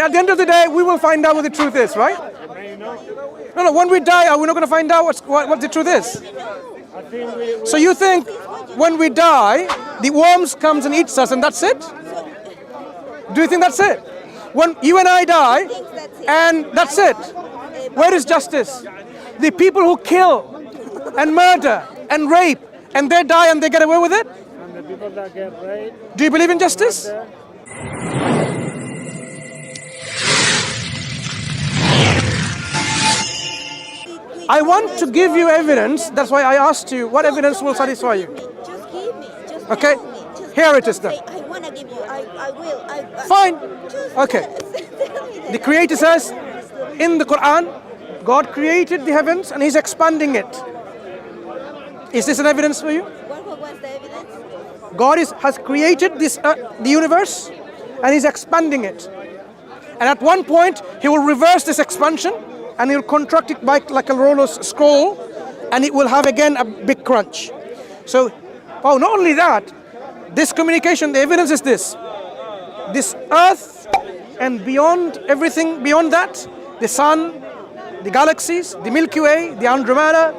at the end of the day, we will find out what the truth is, right? No, when we die, are we not going to find out what the truth is? So you think when we die, the worms comes and eats us and that's it? Do you think that's it? When you and I die, and that's it? Where is justice? The people who kill and murder and rape, and they die and they get away with it? And the people that get raped. Do you believe in justice? I want to give you evidence. That's why I asked you, what evidence will satisfy you? Just give me. Just Okay, tell me. here it is then. I want to give you. I will. Fine. Just Okay. tell me that. The Creator says in the Quran, God created the heavens and He's expanding it. Is this an evidence for you? What was the evidence? God has created this the universe and He's expanding it. And at one point, He will reverse this expansion and He'll contract it back like a roller scroll, and it will have again a big crunch. So, not only that, this communication, the evidence is this. This earth and beyond, everything beyond that, the sun, the galaxies, the Milky Way, the Andromeda,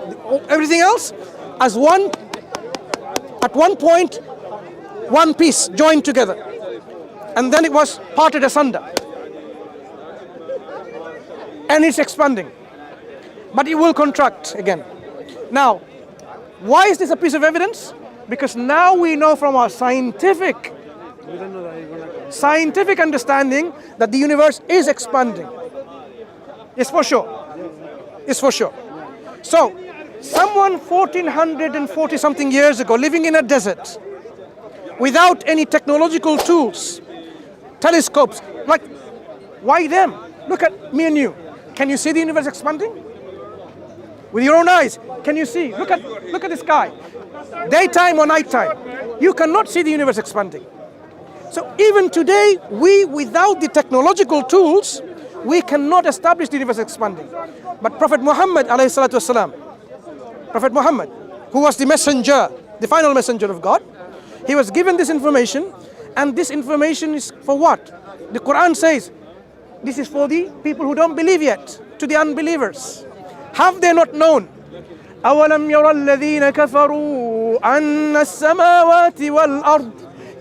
everything else, as one, at one point, one piece joined together. And then it was parted asunder. And it's expanding. But it will contract again. Now, why is this a piece of evidence? Because now we know from our scientific understanding that the universe is expanding. It's for sure. It's for sure. So, someone 1440 something years ago living in a desert without any technological tools, telescopes, like, why them? Look at me and you. Can you see the universe expanding? With your own eyes, can you see? Look at the sky. Daytime or nighttime. You cannot see the universe expanding. So even today, we, without the technological tools, we cannot establish the universe expanding. But Prophet Muhammad, Prophet Muhammad, who was the messenger, the final messenger of God, he was given this information, and this information is for what? The Quran says, this is for the people who don't believe yet, to the unbelievers. Have they not known? أَوَلَمْ يَرَ الَّذِينَ كَفَرُوا أَنَّ السَّمَاوَاتِ وَالْأَرْضِ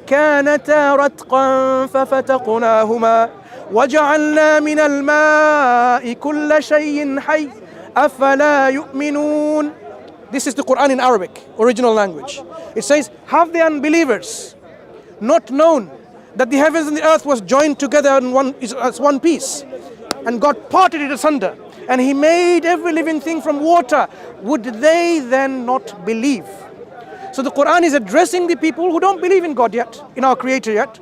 كَانَتَا رَتْقًا فَفَتَقْنَاهُمَا وَجَعَلْنَا مِنَ الْمَاءِ كُلَّ شَيْءٍ حَيٍّ أَفَلَا يُؤْمِنُونَ. This is the Quran in Arabic, original language. It says, have the unbelievers not known that the heavens and the earth was joined together as one piece, and God parted it asunder, and He made every living thing from water? Would they then not believe? So the Quran is addressing the people who don't believe in God yet, in our Creator yet.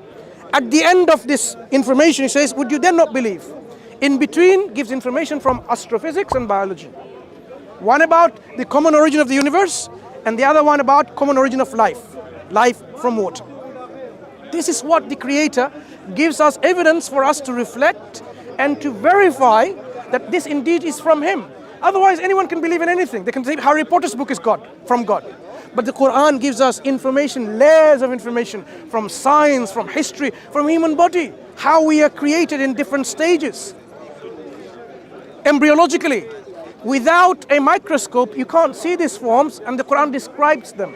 At the end of this information, it says, would you then not believe? In between, gives information from astrophysics and biology. One about the common origin of the universe, and the other one about common origin of life from water. This is what the Creator gives us evidence for us to reflect and to verify that this indeed is from Him. Otherwise, anyone can believe in anything. They can say Harry Potter's book is from God. But the Quran gives us information, layers of information from science, from history, from human body, how we are created in different stages. Embryologically, without a microscope, you can't see these forms, and the Quran describes them.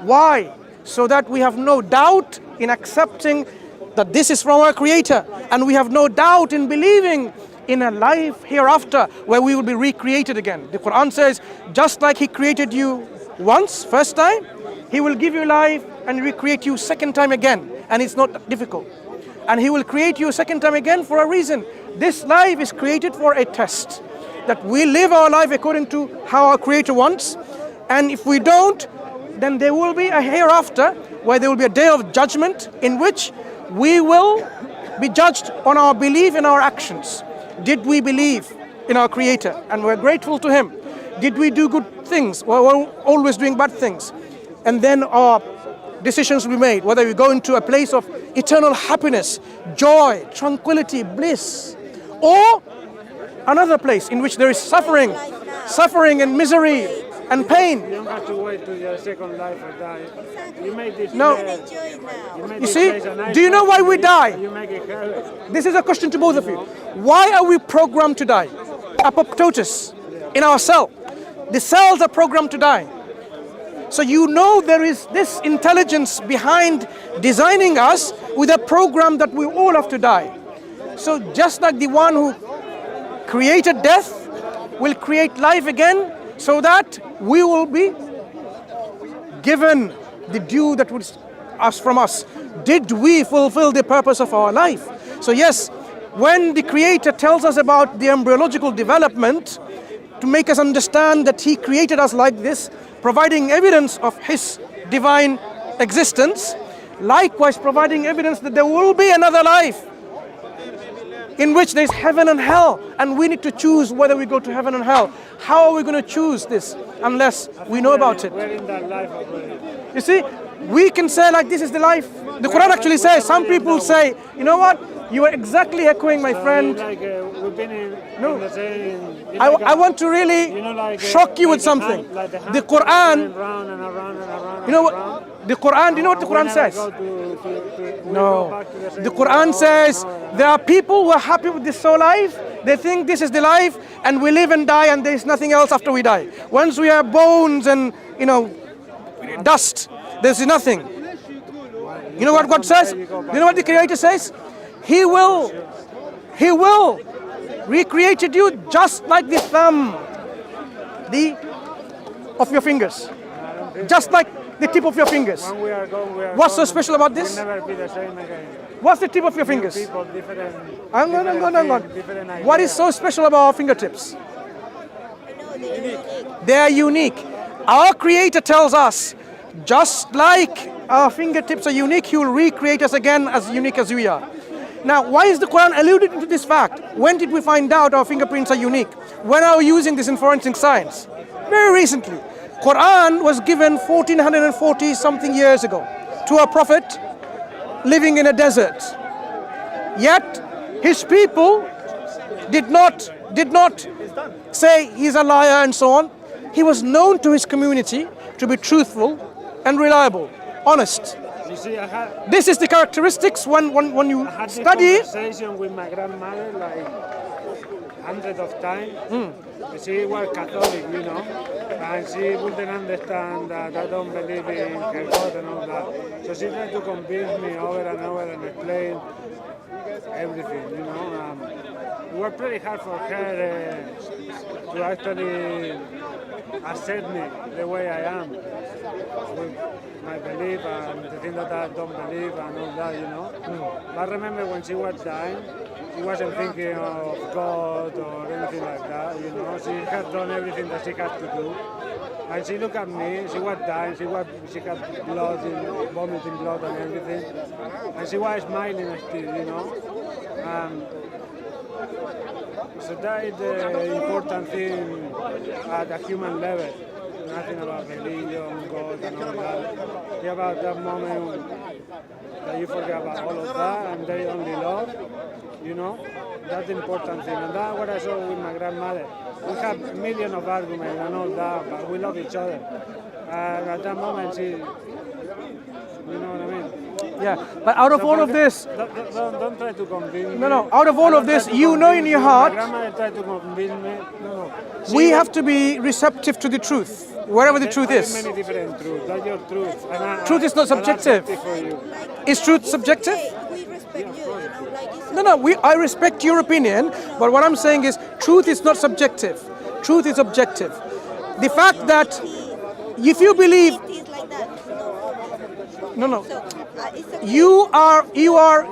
Why? So that we have no doubt in accepting that this is from our Creator, and we have no doubt in believing in a life hereafter where we will be recreated again. The Quran says, just like He created you once, first time, He will give you life and recreate you second time again, and it's not difficult. And He will create you second time again for a reason. This life is created for a test, that we live our life according to how our Creator wants, and if we don't, then there will be a hereafter where there will be a day of judgment in which we will be judged on our belief in our actions. Did we believe in our Creator and we're grateful to Him? Did we do good things or we're always doing bad things? And then our decisions will be made, whether we go into a place of eternal happiness, joy, tranquility, bliss, or another place in which there is suffering and misery and pain. You don't have to wait to your second life or die. You make this. No. Enjoy it now. make You this see, place a nice do you know why we place, die? You make it hell. This is a question to both of you. Why are we programmed to die? Apoptosis in our cell. The cells are programmed to die. So you know there is this intelligence behind designing us with a program that we all have to die. So just like the one who created death will create life again so that we will be given the due that was asked from us. Did we fulfill the purpose of our life? So yes, when the Creator tells us about the embryological development to make us understand that He created us like this, providing evidence of His divine existence, likewise providing evidence that there will be another life in which there is heaven and hell, and we need to choose whether we go to heaven and hell. How are we going to choose this unless we know about it? We're in that life already. You see, we can say like this is the life. The Quran actually says, some people say, you know what, you are exactly echoing my friend. Like, we've been in the same. I want to really shock you with something. The Quran, Round and around and around. you know what, the Quran, do you know what the Quran says? No. The Quran says there are people who are happy with this soul life. They think this is the life and we live and die and there is nothing else after we die. Once we are bones and, dust, there's nothing. You know what God says? You know what the Creator says? He will recreate you just like the thumb of your fingers. Just like the tip of your fingers. When we are gone, we are What's so gone. special about this? We'll never be the same again. What's the tip of your fingers? People, different. Hang on. Different What is ideas. so special about our fingertips? I know they're unique. They are unique. Our Creator tells us, just like our fingertips are unique, He will recreate us again as unique as we are. Now, why is the Quran alluded to this fact? When did we find out our fingerprints are unique? When are we using this in forensic science? Very recently. Quran was given 1440 something years ago to a prophet living in a desert. Yet his people did not say he's a liar and so on. He was known to his community to be truthful and reliable, honest. You see, This is the characteristics when you I had this study. conversation with my grandmother like hundreds of times. She was Catholic, and she wouldn't understand that I don't believe in her God and all that. So she tried to convince me over and over and explain everything, It was pretty hard for her to actually accept me the way I am, with my belief and the thing that I don't believe and all that, But I remember when she was dying, she wasn't thinking of God or anything like that, She had done everything that she had to do. And she looked at me, she was dying, she had blood, vomiting blood and everything. And she was smiling still, So that is the important thing at a human level. Nothing about religion, God and all that. It's about that moment that you forget about all of that and they only love, That's the important thing. And that's what I saw with my grandmother. We have millions of arguments and all that, but we love each other. And at that moment, she, you know what I mean? Yeah, but out of all of this, Don't try to convince me. no, out of all of this, you know in your heart, My grandmother tried to convince me. No. we have to be receptive to the truth, wherever the truth There are is. many different truths. That's your truth. Truth is not subjective. And I accept it for you. Is truth subjective? We respect you, I respect your opinion, but what I'm saying is truth is not subjective. Truth is objective. The fact that if you believe, Things like that. no, So, it's okay. you are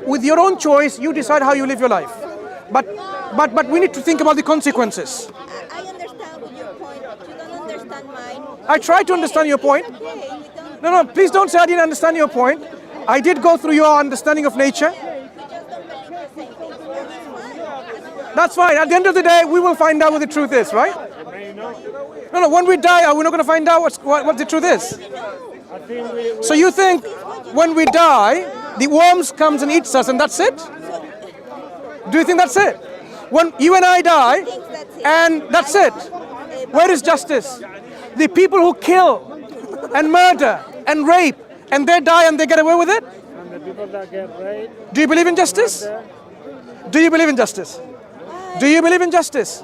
with your own choice, you decide how you live your life. But we need to think about the consequences. I understand your point. You don't understand mine. I try to understand your point. Okay, we don't. No, please don't say I didn't understand your point. I did go through your understanding of nature. We just don't believe the same things. And it's fine. That's fine. At the end of the day, we will find out what the truth is, right? No, when we die, are we not going to find out what the truth is? I think we So you think when we die, the worms comes and eats us and that's it? Do you think that's it? When you and I die, and that's it. Where is justice? The people who kill and murder and rape and they die and they get away with it? And the people that get raped, Do you believe in justice? Do you believe in justice? Do you believe in justice?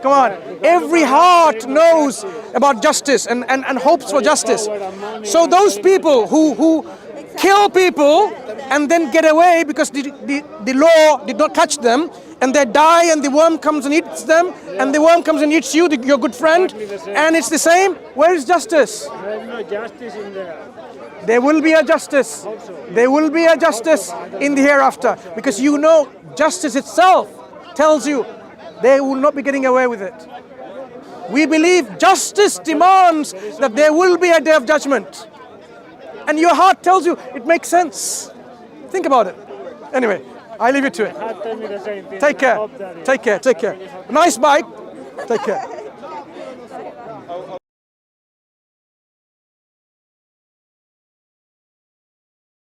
Come on. Every heart knows about justice and hopes for justice. So those people who kill people and then get away because the law did not catch them, and they die and the worm comes and eats them, and the worm comes and eats you, your good friend, and it's the same. Where is justice? there is no justice in there. There will be a justice. There will be a justice in the hereafter, because you know justice itself tells you they will not be getting away with it. We believe justice demands that there will be a day of judgment. And your heart tells you it makes sense. Think about it. Anyway, I leave it to it. Tell me the same thing. Take care. I hope that it- Take care. Take care. Nice bike. Take care.